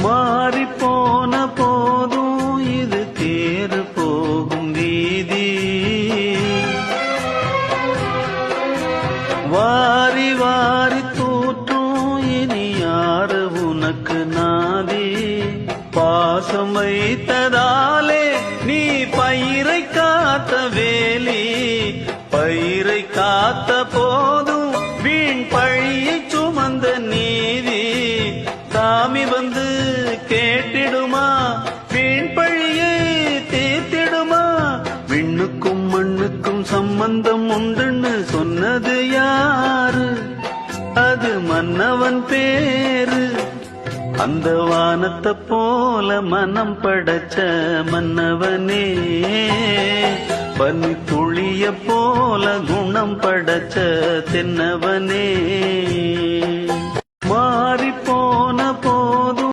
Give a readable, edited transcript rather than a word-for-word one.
மாறி போன போதும் இது தேறு போகும் வீதி. வாரி வாரி தூற்றும் இனி யாரு உனக்கு நாதி. பாசம் வைத்ததாலே நீ பயிரை காத்த வேலி. பயிரை காத்த போதும் வீண் பழியை சுமந்த நீதி. சாமி வந்து கேட்டிடுமா, வீண் பழியை தீர்த்திடுமா. விண்ணுக்கும் மண்ணுக்கும் சம்பந்தம் உண்டுன்னு சொன்னது யாரு? அது மன்னவன் பேரு. அந்த வானத்தை போல மனம் படைச்ச மன்னவனே, பனி துளிய போல குணம் படைச்ச தென்னவனே. மாறி